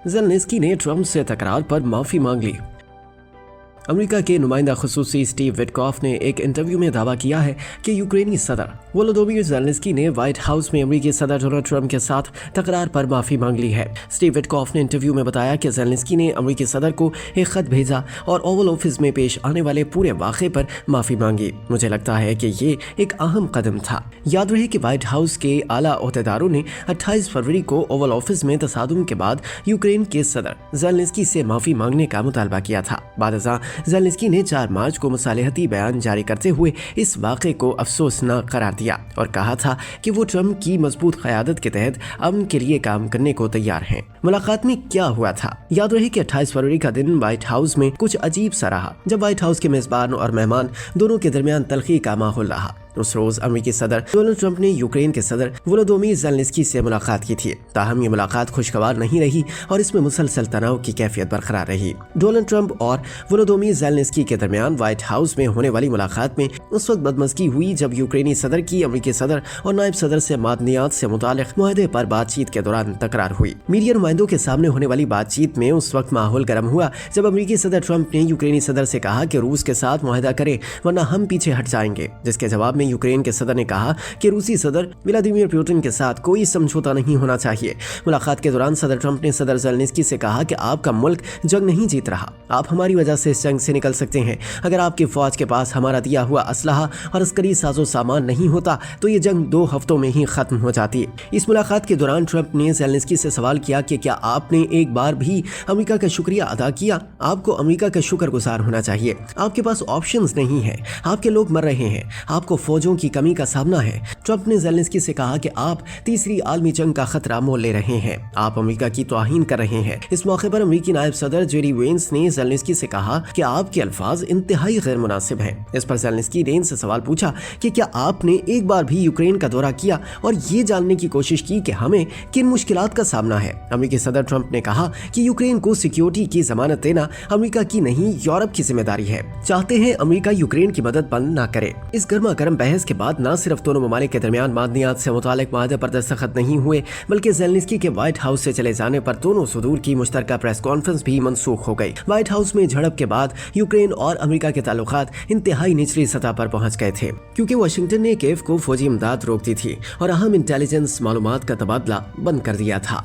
Zelensky ने Trump से तकरार पर माफी मांग ली। अमेरिका के नुमाइंदा खुसूसी स्टीव विटकॉफ ने एक इंटरव्यू में दावा किया है कि यूक्रेनी सदर वोलोदोमिर ज़ेलेंस्की ने व्हाइट हाउस में अमेरिकी सदर डोनाल्ड ट्रंप के साथ तकरार पर माफी मांग ली है। स्टीव विटकॉफ ने इंटरव्यू में बताया कि ज़ेलेंस्की ने अमेरिकी सदर को एक खत भेजा और ओवल ऑफिस में पेश आने वाले पूरे वाक़े पर माफी मांगी। मुझे लगता है कि ये एक अहम कदम था। याद रहे कि व्हाइट हाउस के आला ओहदेदारों ने 28 फरवरी को ओवल ऑफिस में तसादुम के बाद यूक्रेन के सदर ज़ेलेंस्की से माफी मांगने का मुतालबा किया था। बादशाह ज़ेलेंस्की ने 4 मार्च को मुसालहती बयान जारी करते हुए इस वाक़े को अफसोसनाक करार दिया और कहा था कि वो ट्रंप की मजबूत क़यादत के तहत अमन के लिए काम करने को तैयार हैं। मुलाकात में क्या हुआ था? याद रहे कि 28 फरवरी का दिन व्हाइट हाउस में कुछ अजीब सा रहा, जब व्हाइट हाउस के मेजबान और मेहमान दोनों के दरमियान तलखी का माहौल रहा। उस रोज अमेरिकी सदर डोनाल्ड ट्रंप ने यूक्रेन के सदर वोलोदोमिर ज़ेलेंस्की से मुलाकात की थी। ताहम ये मुलाकात खुशगवार नहीं रही और इसमें मुसलसल तनाव की कैफियत बरकरार रही। डोनाल्ड ट्रंप और वोलोदोमिर ज़ेलेंस्की के दरमियान व्हाइट हाउस में होने वाली मुलाकात में उस वक्त बदमज़गी हुई जब यूक्रेनी सदर की अमेरिकी सदर और नायब सदर से मादनियात से मुतालिक मुआहदे पर बातचीत के दौरान तकरार हुई। मीडिया नुमाइंदों के सामने होने वाली बातचीत में उस वक्त माहौल गर्म हुआ जब अमेरिकी सदर ट्रंप ने यूक्रेनी सदर से कहा कि रूस के साथ मुआहदा करे वरना हम पीछे हट जाएंगे, जिसके जवाब में यूक्रेन के सदर ने कहा कि रूसी सदर व्लादिमीर पुतिन के साथ कोई समझौता नहीं होना चाहिए। मुलाकात के दौरान सदर ट्रंप ने सदर ज़ेलेंस्की से कहा कि आपका मुल्क जंग नहीं जीत रहा, आप हमारी वजह से इस जंग से निकल सकते हैं। अगर आपकी फौज के पास हमारा दिया हुआ असलहा और अस्करी साजो सामान नहीं होता तो ये जंग 2 हफ्तों में ही खत्म हो जाती। इस मुलाकात के दौरान ट्रंप ने ज़ेलेंस्की से सवाल किया कि क्या आपने एक बार भी अमेरिका का शुक्रिया अदा किया? आपको अमेरिका का शुक्रगुजार होना चाहिए। आपके पास ऑप्शंस नहीं है, आपके लोग मर रहे हैं, आपको फौजों की कमी का सामना है। ट्रंप ने ज़ेलेंस्की से कहा कि आप तीसरी आलमी जंग का खतरा मोल ले रहे हैं, आप अमेरिका की तौहीन कर रहे हैं। इस मौके पर अमेरिकी नायब सदर जेडी वेंस ने ज़ेलेंस्की से कहा कि आपके अल्फाज इंतहाई गैर मुनासिब हैं। इस पर ज़ेलेंस्की ने इनसे सवाल पूछा कि क्या आपने एक बार भी यूक्रेन का दौरा किया और ये जानने की कोशिश की कि हमें किन मुश्किलात का सामना है। अमेरिकी सदर ट्रंप ने कहा कि यूक्रेन को सिक्योरिटी की जमानत देना अमेरिका की नहीं यूरोप की जिम्मेदारी है। चाहते हैं अमेरिका यूक्रेन की मदद बंद न करे। इस गर्मा गर्म बहस के बाद न सिर्फ दोनों ममालिक के दरमियान मादनियात से मुतालिक मुआहदे पर दस्तखत नहीं हुए, बल्कि ज़ेलेंस्की के व्हाइट हाउस से चले जाने पर दोनों सदूर की मुश्तरका प्रेस कॉन्फ्रेंस भी मनसूख हो गई। व्हाइट हाउस में झड़प के बाद यूक्रेन और अमेरिका के ताल्लुकात इंतहाई निचली सतह पर पहुंच गए थे, क्योंकि वाशिंगटन ने कीव को फौजी इमदाद रोक दी थी और अहम इंटेलिजेंस मालूमात का तबादला बंद कर दिया था।